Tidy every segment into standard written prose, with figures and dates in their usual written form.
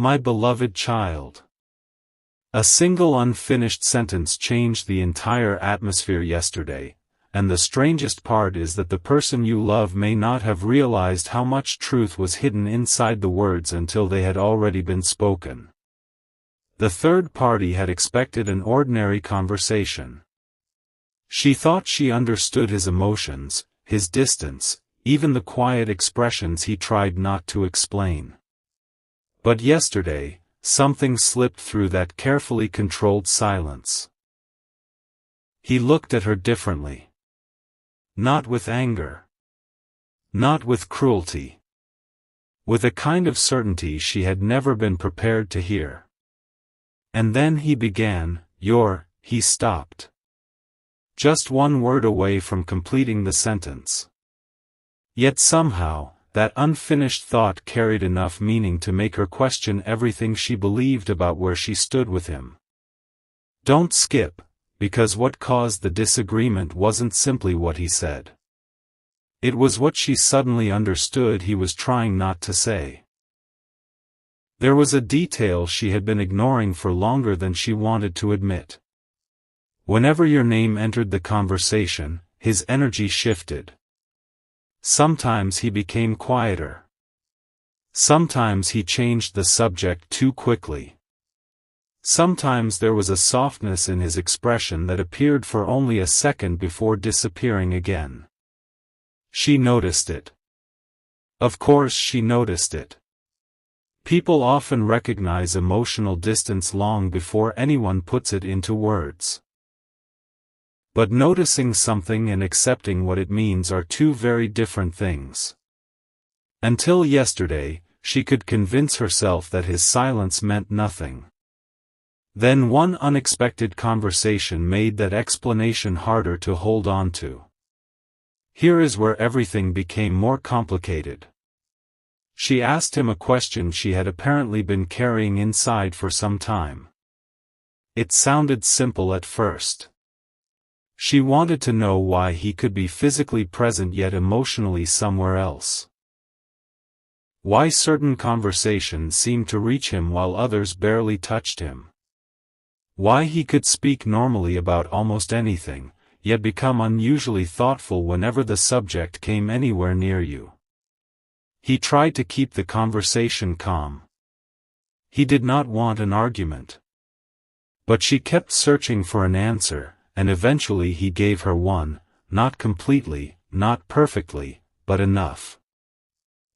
My beloved child. A single unfinished sentence changed the entire atmosphere yesterday, and the strangest part is that the person you love may not have realized how much truth was hidden inside the words until they had already been spoken. The third party had expected an ordinary conversation. She thought she understood his emotions, his distance, even the quiet expressions he tried not to explain. But yesterday, something slipped through that carefully controlled silence. He looked at her differently. Not with anger. Not with cruelty. With a kind of certainty she had never been prepared to hear. And then he began, he stopped. Just one word away from completing the sentence. Yet somehow, that unfinished thought carried enough meaning to make her question everything she believed about where she stood with him. Don't skip, because what caused the disagreement wasn't simply what he said. It was what she suddenly understood he was trying not to say. There was a detail she had been ignoring for longer than she wanted to admit. Whenever your name entered the conversation, his energy shifted. Sometimes he became quieter. Sometimes he changed the subject too quickly. Sometimes there was a softness in his expression that appeared for only a second before disappearing again. She noticed it. Of course she noticed it. People often recognize emotional distance long before anyone puts it into words. But noticing something and accepting what it means are two very different things. Until yesterday, she could convince herself that his silence meant nothing. Then one unexpected conversation made that explanation harder to hold on to. Here is where everything became more complicated. She asked him a question she had apparently been carrying inside for some time. It sounded simple at first. She wanted to know why he could be physically present yet emotionally somewhere else. Why certain conversations seemed to reach him while others barely touched him. Why he could speak normally about almost anything, yet become unusually thoughtful whenever the subject came anywhere near you. He tried to keep the conversation calm. He did not want an argument. But she kept searching for an answer, and eventually he gave her one, not completely, not perfectly, but enough.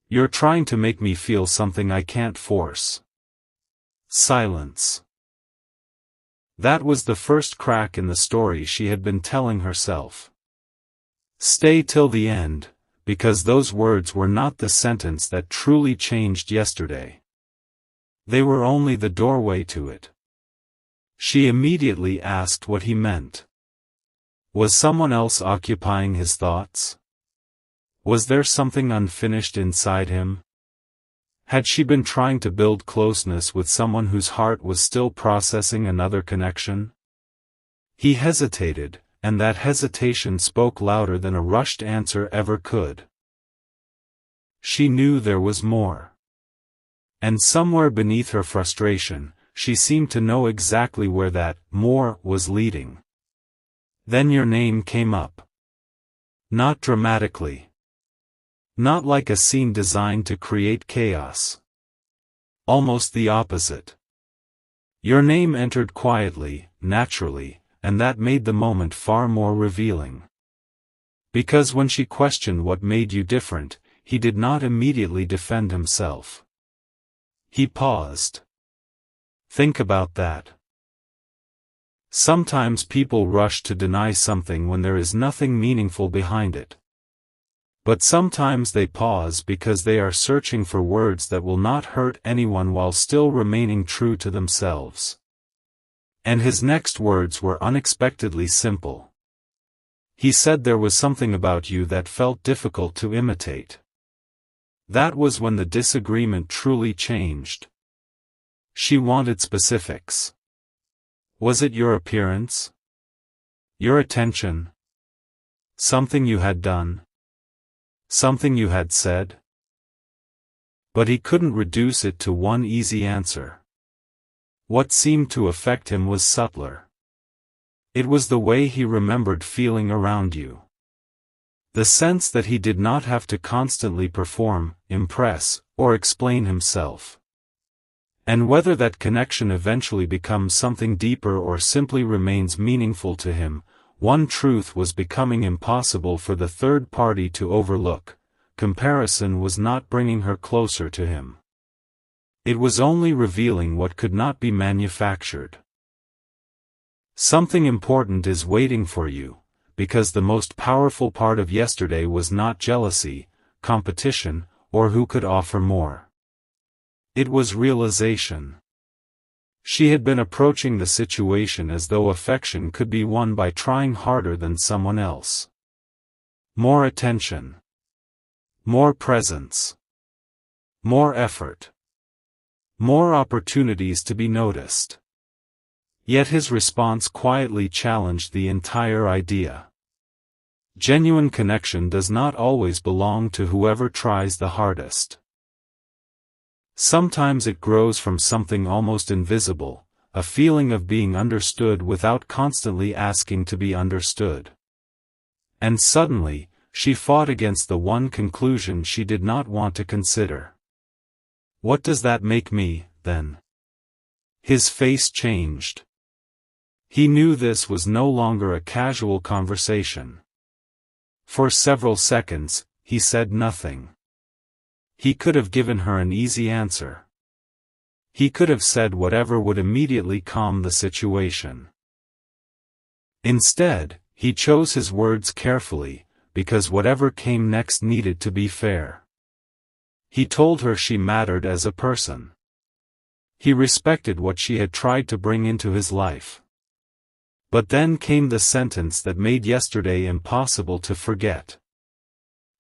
You're trying to make me feel something I can't force. Silence. That was the first crack in the story she had been telling herself. Stay till the end, because those words were not the sentence that truly changed yesterday. They were only the doorway to it. She immediately asked what he meant. Was someone else occupying his thoughts? Was there something unfinished inside him? Had she been trying to build closeness with someone whose heart was still processing another connection? He hesitated, and that hesitation spoke louder than a rushed answer ever could. She knew there was more. And somewhere beneath her frustration, she seemed to know exactly where that more was leading. Then your name came up. Not dramatically. Not like a scene designed to create chaos. Almost the opposite. Your name entered quietly, naturally, and that made the moment far more revealing. Because when she questioned what made you different, he did not immediately defend himself. He paused. Think about that. Sometimes people rush to deny something when there is nothing meaningful behind it. But sometimes they pause because they are searching for words that will not hurt anyone while still remaining true to themselves. And his next words were unexpectedly simple. He said there was something about you that felt difficult to imitate. That was when the disagreement truly changed. She wanted specifics. Was it your appearance? Your attention? Something you had done? Something you had said? But he couldn't reduce it to one easy answer. What seemed to affect him was subtler. It was the way he remembered feeling around you. The sense that he did not have to constantly perform, impress, or explain himself. And whether that connection eventually becomes something deeper or simply remains meaningful to him, one truth was becoming impossible for the third party to overlook: comparison was not bringing her closer to him. It was only revealing what could not be manufactured. Something important is waiting for you, because the most powerful part of yesterday was not jealousy, competition, or who could offer more. It was realization. She had been approaching the situation as though affection could be won by trying harder than someone else. More attention. More presence. More effort. More opportunities to be noticed. Yet his response quietly challenged the entire idea. Genuine connection does not always belong to whoever tries the hardest. Sometimes it grows from something almost invisible, a feeling of being understood without constantly asking to be understood. And suddenly, she fought against the one conclusion she did not want to consider. What does that make me, then? His face changed. He knew this was no longer a casual conversation. For several seconds, he said nothing. He could have given her an easy answer. He could have said whatever would immediately calm the situation. Instead, he chose his words carefully, because whatever came next needed to be fair. He told her she mattered as a person. He respected what she had tried to bring into his life. But then came the sentence that made yesterday impossible to forget.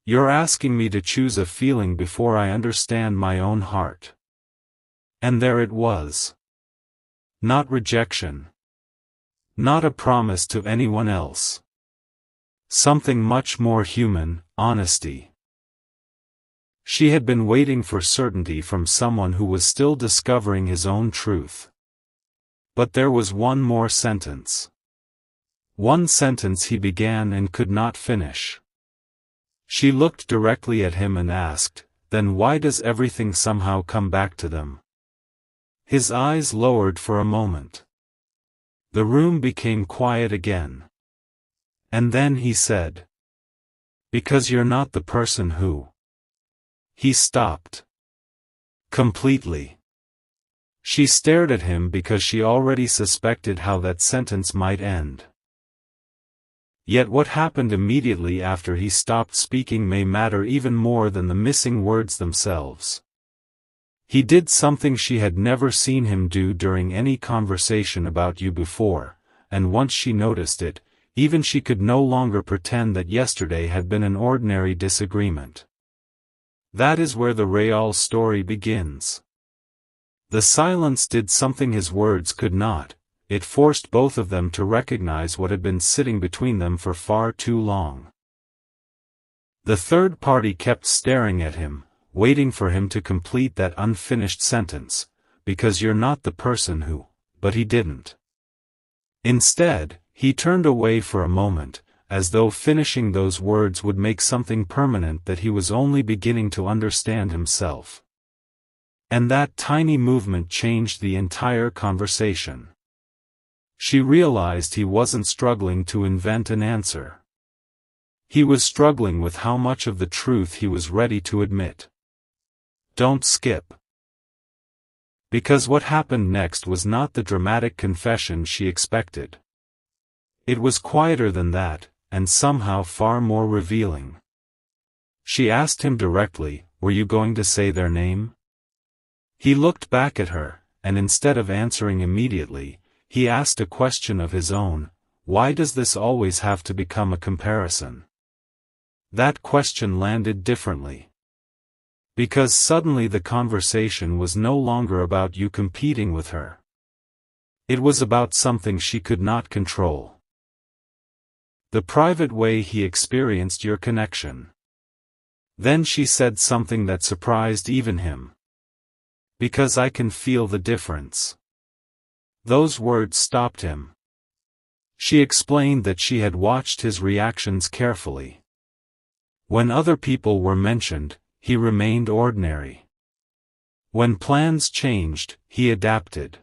"You're asking me to choose a feeling before I understand my own heart." And there it was. Not rejection. Not a promise to anyone else. Something much more human: honesty. She had been waiting for certainty from someone who was still discovering his own truth. But there was one more sentence. One sentence he began and could not finish. She looked directly at him and asked, "Then why does everything somehow come back to them?" His eyes lowered for a moment. The room became quiet again. And then he said, "Because you're not the person who..." He stopped. Completely. She stared at him because she already suspected how that sentence might end. Yet what happened immediately after he stopped speaking may matter even more than the missing words themselves. He did something she had never seen him do during any conversation about you before, and once she noticed it, even she could no longer pretend that yesterday had been an ordinary disagreement. That is where the real story begins. The silence did something his words could not. It forced both of them to recognize what had been sitting between them for far too long. The third party kept staring at him, waiting for him to complete that unfinished sentence, "Because you're not the person who..." But he didn't. Instead, he turned away for a moment, as though finishing those words would make something permanent that he was only beginning to understand himself. And that tiny movement changed the entire conversation. She realized he wasn't struggling to invent an answer. He was struggling with how much of the truth he was ready to admit. Don't skip. Because what happened next was not the dramatic confession she expected. It was quieter than that, and somehow far more revealing. She asked him directly, "Were you going to say their name?" He looked back at her, and instead of answering immediately, he asked a question of his own: "Why does this always have to become a comparison?" That question landed differently. Because suddenly the conversation was no longer about you competing with her. It was about something she could not control. The private way he experienced your connection. Then she said something that surprised even him. "Because I can feel the difference." Those words stopped him. She explained that she had watched his reactions carefully. When other people were mentioned, he remained ordinary. When plans changed, he adapted.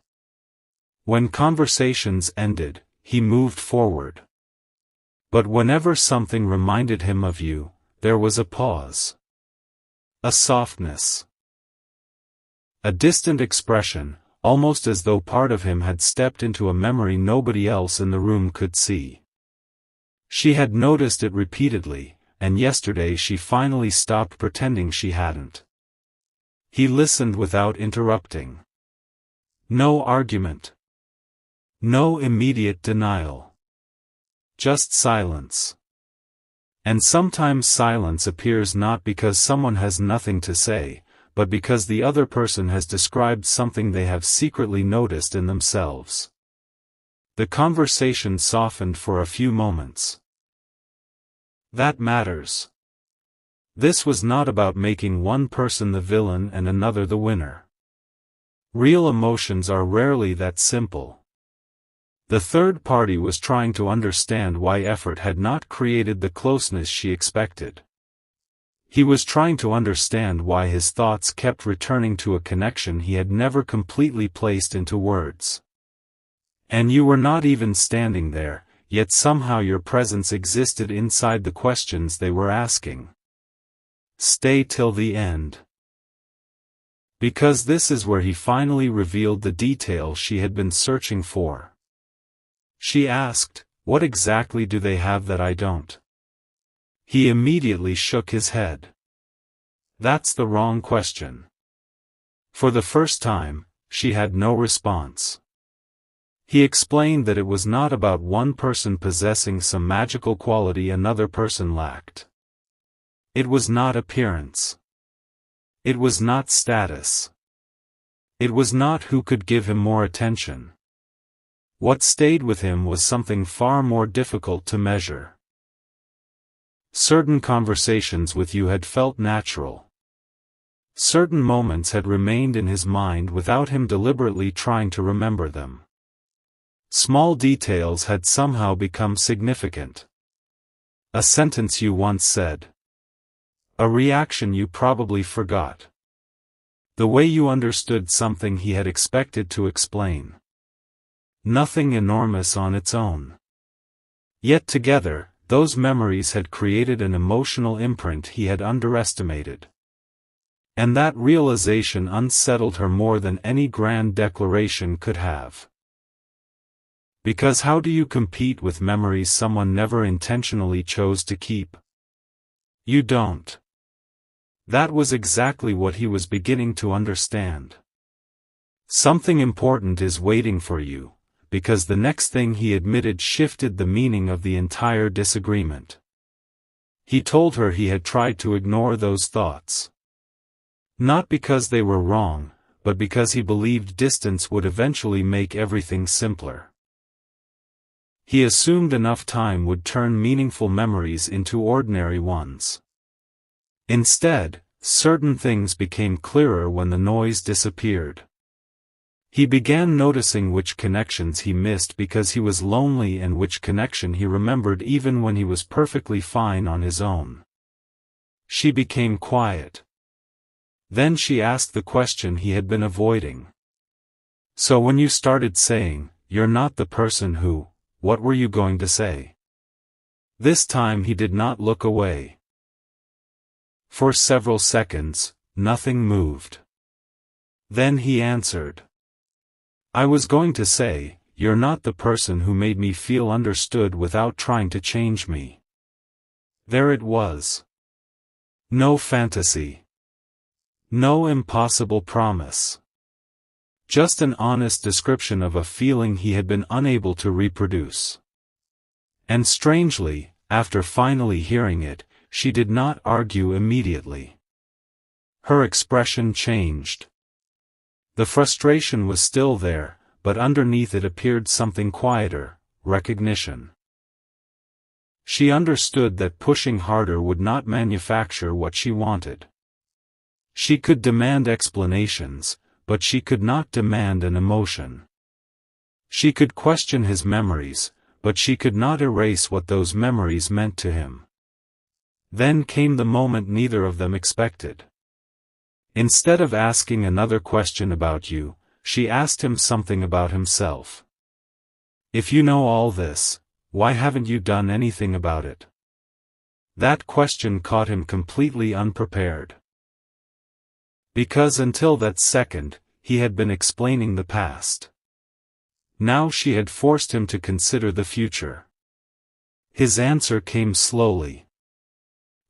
When conversations ended, he moved forward. But whenever something reminded him of you, there was a pause. A softness. A distant expression, almost as though part of him had stepped into a memory nobody else in the room could see. She had noticed it repeatedly, and yesterday she finally stopped pretending she hadn't. He listened without interrupting. No argument. No immediate denial. Just silence. And sometimes silence appears not because someone has nothing to say, but because the other person has described something they have secretly noticed in themselves. The conversation softened for a few moments. That matters. This was not about making one person the villain and another the winner. Real emotions are rarely that simple. The third party was trying to understand why effort had not created the closeness she expected. He was trying to understand why his thoughts kept returning to a connection he had never completely placed into words. And you were not even standing there, yet somehow your presence existed inside the questions they were asking. Stay till the end. Because this is where he finally revealed the detail she had been searching for. She asked, "What exactly do they have that I don't?" He immediately shook his head. That's the wrong question. For the first time, she had no response. He explained that it was not about one person possessing some magical quality another person lacked. It was not appearance. It was not status. It was not who could give him more attention. What stayed with him was something far more difficult to measure. Certain conversations with you had felt natural. Certain moments had remained in his mind without him deliberately trying to remember them. Small details had somehow become significant. A sentence you once said. A reaction you probably forgot. The way you understood something he had expected to explain. Nothing enormous on its own. Yet together, those memories had created an emotional imprint he had underestimated. And that realization unsettled her more than any grand declaration could have. Because how do you compete with memories someone never intentionally chose to keep? You don't. That was exactly what he was beginning to understand. Something important is waiting for you, because the next thing he admitted shifted the meaning of the entire disagreement. He told her he had tried to ignore those thoughts. Not because they were wrong, but because he believed distance would eventually make everything simpler. He assumed enough time would turn meaningful memories into ordinary ones. Instead, certain things became clearer when the noise disappeared. He began noticing which connections he missed because he was lonely and which connection he remembered even when he was perfectly fine on his own. She became quiet. Then she asked the question he had been avoiding. So when you started saying, "You're not the person who," what were you going to say? This time he did not look away. For several seconds, nothing moved. Then he answered. I was going to say, "You're not the person who made me feel understood without trying to change me." There it was. No fantasy. No impossible promise. Just an honest description of a feeling he had been unable to reproduce. And strangely, after finally hearing it, she did not argue immediately. Her expression changed. The frustration was still there, but underneath it appeared something quieter, recognition. She understood that pushing harder would not manufacture what she wanted. She could demand explanations, but she could not demand an emotion. She could question his memories, but she could not erase what those memories meant to him. Then came the moment neither of them expected. Instead of asking another question about you, she asked him something about himself. If you know all this, why haven't you done anything about it? That question caught him completely unprepared. Because until that second, he had been explaining the past. Now she had forced him to consider the future. His answer came slowly.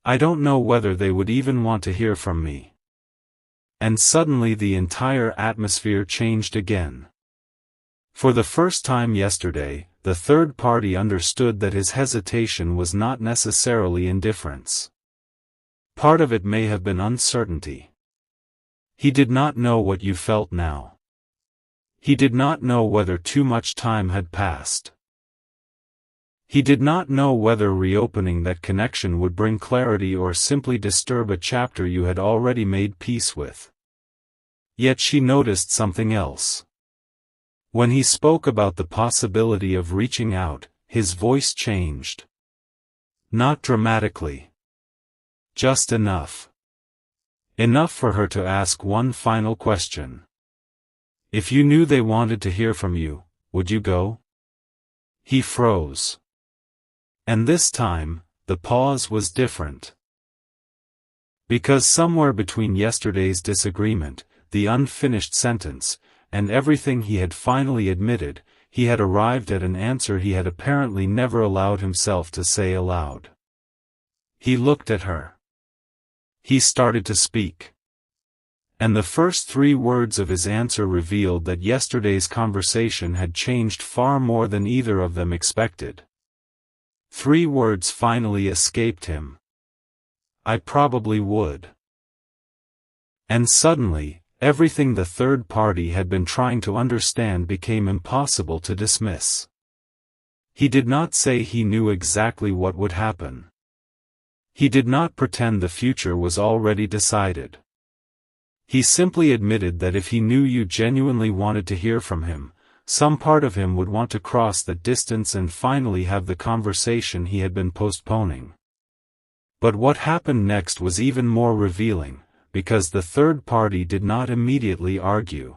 I don't know whether they would even want to hear from me. And suddenly the entire atmosphere changed again. For the first time yesterday, the third party understood that his hesitation was not necessarily indifference. Part of it may have been uncertainty. He did not know what you felt now. He did not know whether too much time had passed. He did not know whether reopening that connection would bring clarity or simply disturb a chapter you had already made peace with. Yet she noticed something else. When he spoke about the possibility of reaching out, his voice changed. Not dramatically. Just enough. Enough for her to ask one final question. If you knew they wanted to hear from you, would you go? He froze. And this time, the pause was different. Because somewhere between yesterday's disagreement, the unfinished sentence, and everything he had finally admitted, he had arrived at an answer he had apparently never allowed himself to say aloud. He looked at her. He started to speak. And the first 3 words of his answer revealed that yesterday's conversation had changed far more than either of them expected. 3 words finally escaped him. I probably would. And suddenly, everything the third party had been trying to understand became impossible to dismiss. He did not say he knew exactly what would happen. He did not pretend the future was already decided. He simply admitted that if he knew you genuinely wanted to hear from him, some part of him would want to cross that distance and finally have the conversation he had been postponing. But what happened next was even more revealing, because the third party did not immediately argue.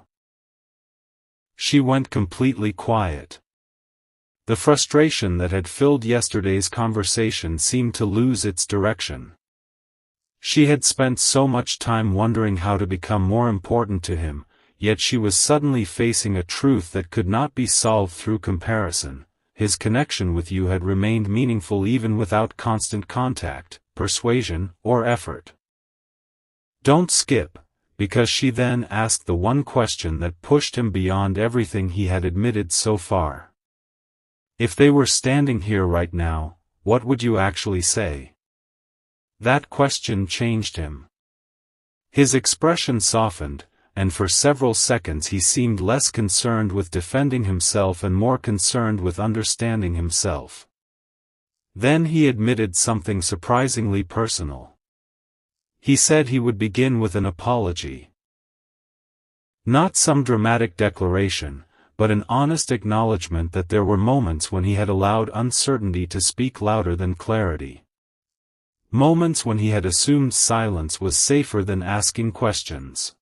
She went completely quiet. The frustration that had filled yesterday's conversation seemed to lose its direction. She had spent so much time wondering how to become more important to him, yet she was suddenly facing a truth that could not be solved through comparison. His connection with you had remained meaningful even without constant contact, persuasion, or effort. Don't skip, because she then asked the one question that pushed him beyond everything he had admitted so far. If they were standing here right now, what would you actually say? That question changed him. His expression softened, and for several seconds he seemed less concerned with defending himself and more concerned with understanding himself. Then he admitted something surprisingly personal. He said he would begin with an apology. Not some dramatic declaration, but an honest acknowledgement that there were moments when he had allowed uncertainty to speak louder than clarity. Moments when he had assumed silence was safer than asking questions.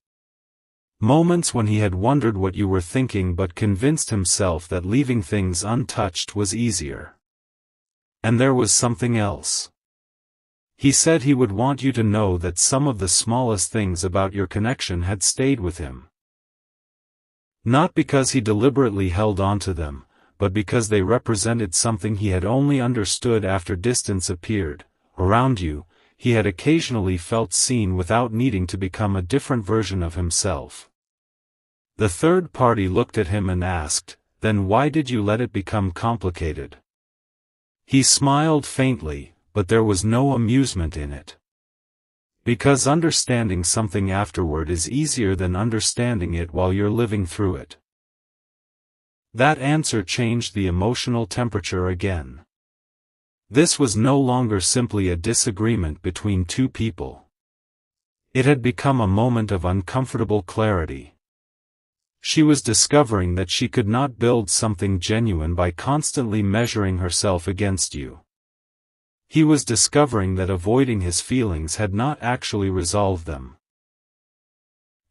Moments when he had wondered what you were thinking but convinced himself that leaving things untouched was easier. And there was something else. He said he would want you to know that some of the smallest things about your connection had stayed with him. Not because he deliberately held on to them, but because they represented something he had only understood after distance appeared. Around you, he had occasionally felt seen without needing to become a different version of himself. The third party looked at him and asked, "Then why did you let it become complicated?" He smiled faintly, but there was no amusement in it. Because understanding something afterward is easier than understanding it while you're living through it. That answer changed the emotional temperature again. This was no longer simply a disagreement between two people. It had become a moment of uncomfortable clarity. She was discovering that she could not build something genuine by constantly measuring herself against you. He was discovering that avoiding his feelings had not actually resolved them.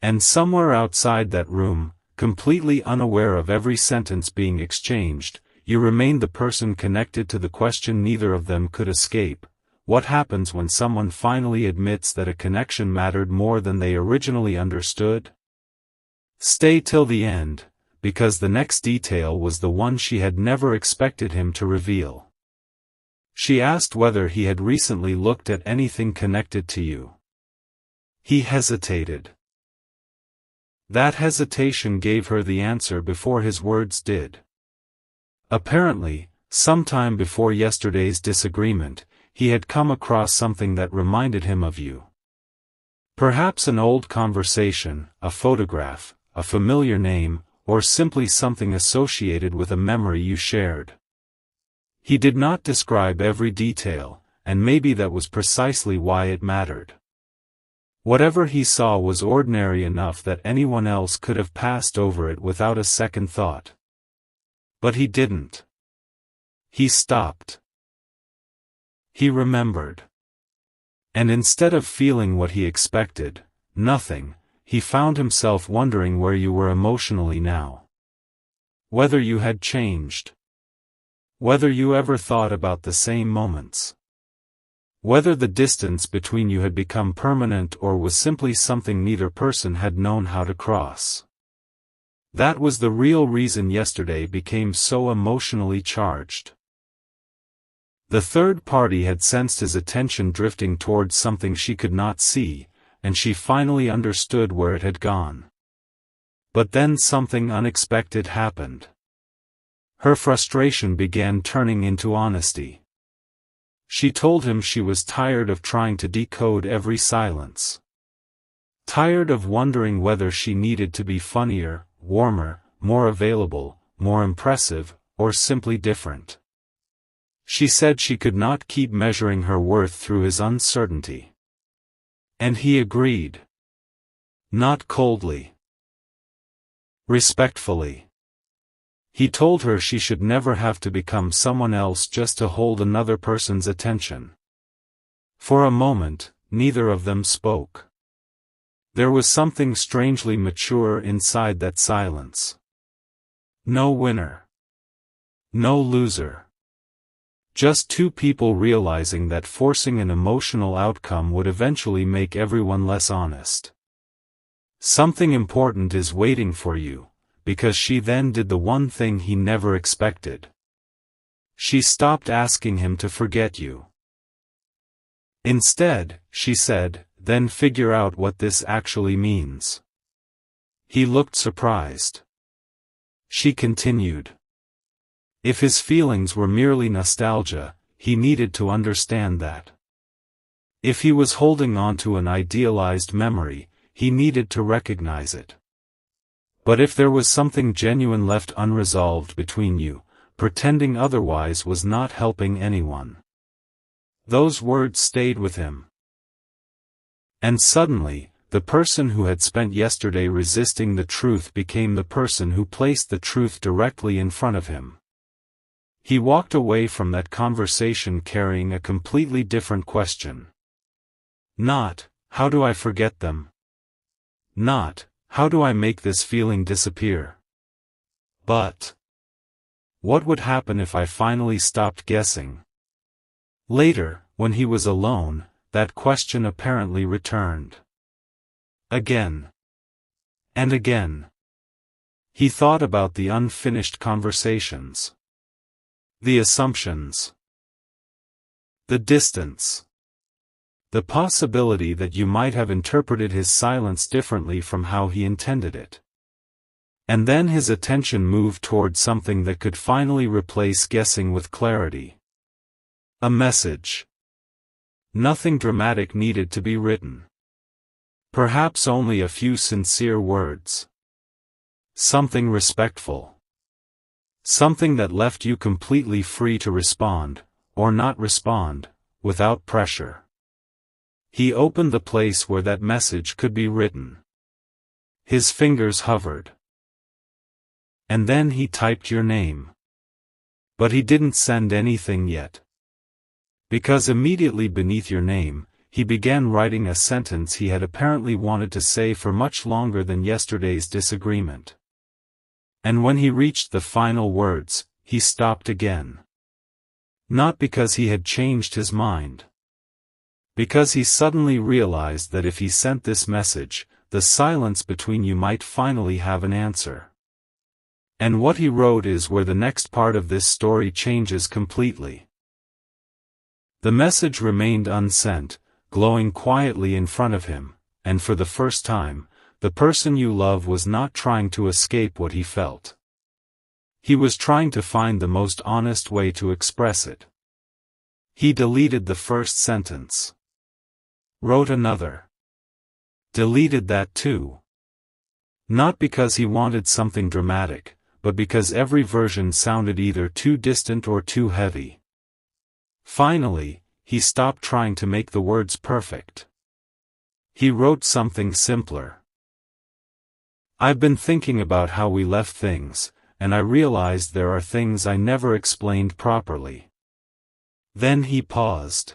And somewhere outside that room, completely unaware of every sentence being exchanged, you remained the person connected to the question neither of them could escape: what happens when someone finally admits that a connection mattered more than they originally understood? Stay till the end, because the next detail was the one she had never expected him to reveal. She asked whether he had recently looked at anything connected to you. He hesitated. That hesitation gave her the answer before his words did. Apparently, sometime before yesterday's disagreement, he had come across something that reminded him of you. Perhaps an old conversation, a photograph, a familiar name, or simply something associated with a memory you shared. He did not describe every detail, and maybe that was precisely why it mattered. Whatever he saw was ordinary enough that anyone else could have passed over it without a second thought. But he didn't. He stopped. He remembered. And instead of feeling what he expected, nothing, he found himself wondering where you were emotionally now. Whether you had changed. Whether you ever thought about the same moments. Whether the distance between you had become permanent or was simply something neither person had known how to cross. That was the real reason yesterday became so emotionally charged. The third party had sensed his attention drifting towards something she could not see, and she finally understood where it had gone. But then something unexpected happened. Her frustration began turning into honesty. She told him she was tired of trying to decode every silence. Tired of wondering whether she needed to be funnier, warmer, more available, more impressive, or simply different. She said she could not keep measuring her worth through his uncertainty. And he agreed. Not coldly. Respectfully. He told her she should never have to become someone else just to hold another person's attention. For a moment, neither of them spoke. There was something strangely mature inside that silence. No winner. No loser. Just two people realizing that forcing an emotional outcome would eventually make everyone less honest. Something important is waiting for you, because she then did the one thing he never expected. She stopped asking him to forget you. Instead, she said, then figure out what this actually means. He looked surprised. She continued. If his feelings were merely nostalgia, he needed to understand that. If he was holding on to an idealized memory, he needed to recognize it. But if there was something genuine left unresolved between you, pretending otherwise was not helping anyone. Those words stayed with him. And suddenly, the person who had spent yesterday resisting the truth became the person who placed the truth directly in front of him. He walked away from that conversation carrying a completely different question. Not, how do I forget them? Not, how do I make this feeling disappear? But, what would happen if I finally stopped guessing? Later, when he was alone, that question apparently returned. Again. And again. He thought about the unfinished conversations. The assumptions. The distance. The possibility that you might have interpreted his silence differently from how he intended it. And then his attention moved toward something that could finally replace guessing with clarity. A message. Nothing dramatic needed to be written. Perhaps only a few sincere words. Something respectful. Something that left you completely free to respond, or not respond, without pressure. He opened the place where that message could be written. His fingers hovered. And then he typed your name. But he didn't send anything yet. Because immediately beneath your name, he began writing a sentence he had apparently wanted to say for much longer than yesterday's disagreement. And when he reached the final words, he stopped again. Not because he had changed his mind. Because he suddenly realized that if he sent this message, the silence between you might finally have an answer. And what he wrote is where the next part of this story changes completely. The message remained unsent, glowing quietly in front of him, and for the first time, the person you love was not trying to escape what he felt. He was trying to find the most honest way to express it. He deleted the first sentence. Wrote another. Deleted that too. Not because he wanted something dramatic, but because every version sounded either too distant or too heavy. Finally, he stopped trying to make the words perfect. He wrote something simpler. I've been thinking about how we left things, and I realized there are things I never explained properly. Then he paused.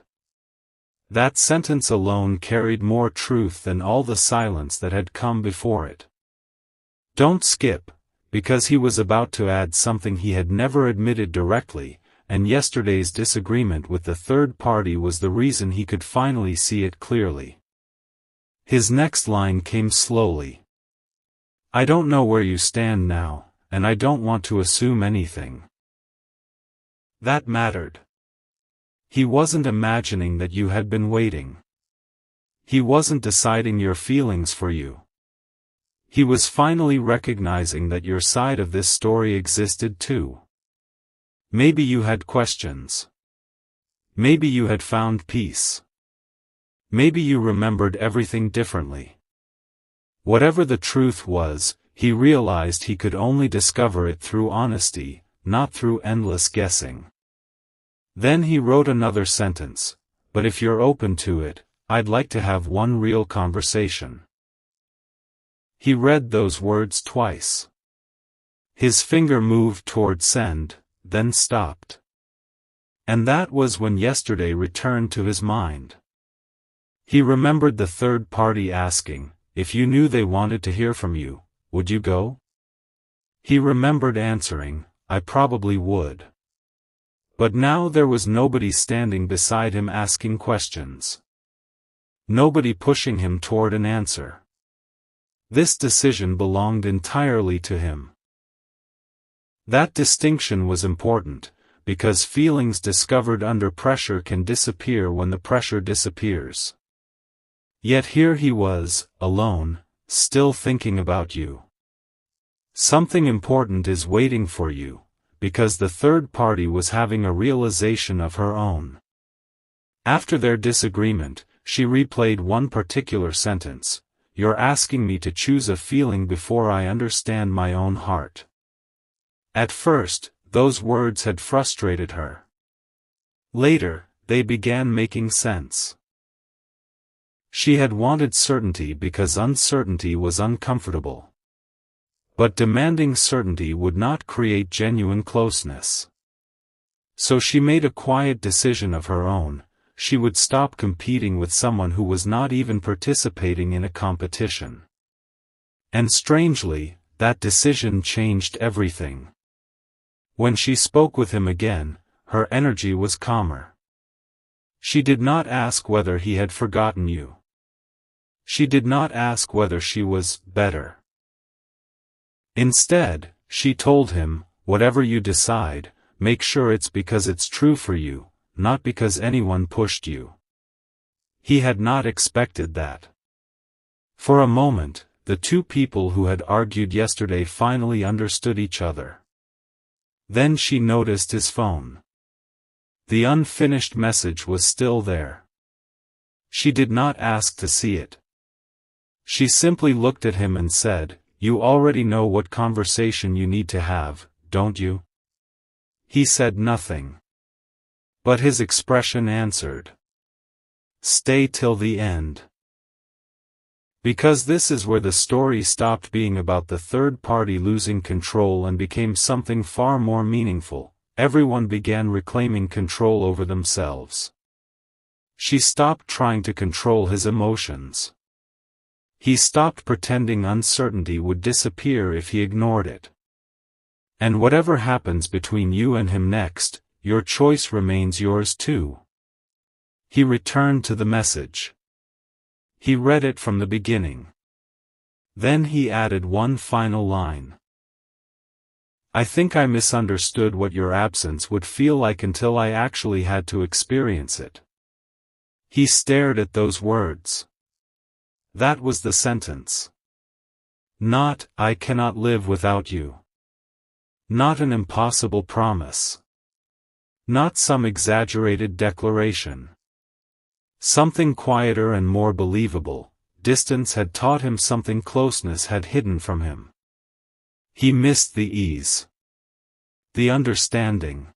That sentence alone carried more truth than all the silence that had come before it. Don't skip, because he was about to add something he had never admitted directly, and yesterday's disagreement with the third party was the reason he could finally see it clearly. His next line came slowly. I don't know where you stand now, and I don't want to assume anything. That mattered. He wasn't imagining that you had been waiting. He wasn't deciding your feelings for you. He was finally recognizing that your side of this story existed too. Maybe you had questions. Maybe you had found peace. Maybe you remembered everything differently. Whatever the truth was, he realized he could only discover it through honesty, not through endless guessing. Then he wrote another sentence, but if you're open to it, I'd like to have one real conversation. He read those words twice. His finger moved toward send, then stopped. And that was when yesterday returned to his mind. He remembered the third party asking, if you knew they wanted to hear from you, would you go? He remembered answering, I probably would. But now there was nobody standing beside him asking questions. Nobody pushing him toward an answer. This decision belonged entirely to him. That distinction was important, because feelings discovered under pressure can disappear when the pressure disappears. Yet here he was, alone, still thinking about you. Something important is waiting for you, because the third party was having a realization of her own. After their disagreement, she replayed one particular sentence, you're asking me to choose a feeling before I understand my own heart. At first, those words had frustrated her. Later, they began making sense. She had wanted certainty because uncertainty was uncomfortable. But demanding certainty would not create genuine closeness. So she made a quiet decision of her own, she would stop competing with someone who was not even participating in a competition. And strangely, that decision changed everything. When she spoke with him again, her energy was calmer. She did not ask whether he had forgotten you. She did not ask whether she was better. Instead, she told him, whatever you decide, make sure it's because it's true for you, not because anyone pushed you. He had not expected that. For a moment, the two people who had argued yesterday finally understood each other. Then she noticed his phone. The unfinished message was still there. She did not ask to see it. She simply looked at him and said, you already know what conversation you need to have, don't you? He said nothing. But his expression answered. Stay till the end. Because this is where the story stopped being about the third party losing control and became something far more meaningful. Everyone began reclaiming control over themselves. She stopped trying to control his emotions. He stopped pretending uncertainty would disappear if he ignored it. And whatever happens between you and him next, your choice remains yours too. He returned to the message. He read it from the beginning. Then he added one final line. I think I misunderstood what your absence would feel like until I actually had to experience it. He stared at those words. That was the sentence. Not, I cannot live without you. Not an impossible promise. Not some exaggerated declaration. Something quieter and more believable. Distance had taught him something closeness had hidden from him. He missed the ease. The understanding.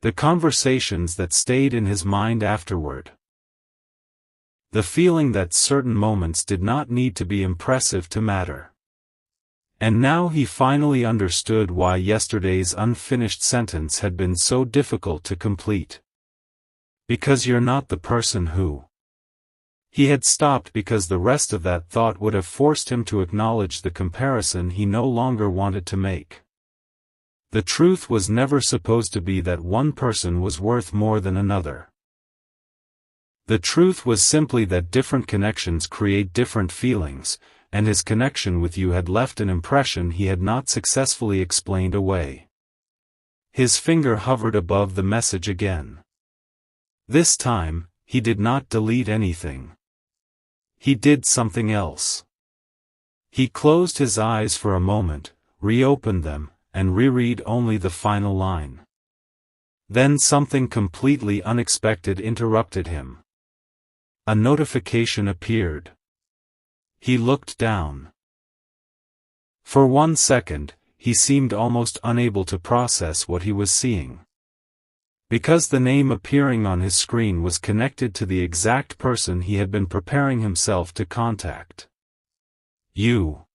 The conversations that stayed in his mind afterward. The feeling that certain moments did not need to be impressive to matter. And now he finally understood why yesterday's unfinished sentence had been so difficult to complete. Because you're not the person who. He had stopped because the rest of that thought would have forced him to acknowledge the comparison he no longer wanted to make. The truth was never supposed to be that one person was worth more than another. The truth was simply that different connections create different feelings, and his connection with you had left an impression he had not successfully explained away. His finger hovered above the message again. This time, he did not delete anything. He did something else. He closed his eyes for a moment, reopened them, and reread only the final line. Then something completely unexpected interrupted him. A notification appeared. He looked down. For 1 second, he seemed almost unable to process what he was seeing. Because the name appearing on his screen was connected to the exact person he had been preparing himself to contact. You.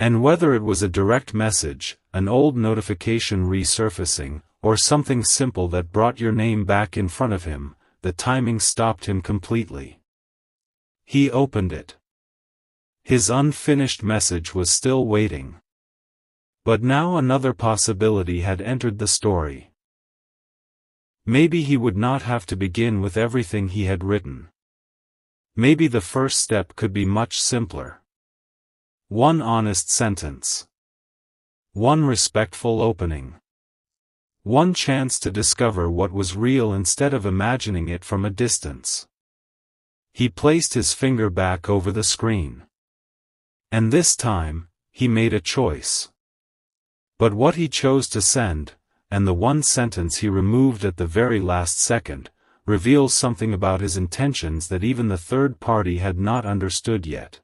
And whether it was a direct message, an old notification resurfacing, or something simple that brought your name back in front of him, the timing stopped him completely. He opened it. His unfinished message was still waiting. But now another possibility had entered the story. Maybe he would not have to begin with everything he had written. Maybe the first step could be much simpler. One honest sentence. One respectful opening. One chance to discover what was real instead of imagining it from a distance. He placed his finger back over the screen. And this time, he made a choice. But what he chose to send, and the one sentence he removed at the very last second, reveals something about his intentions that even the third party had not understood yet.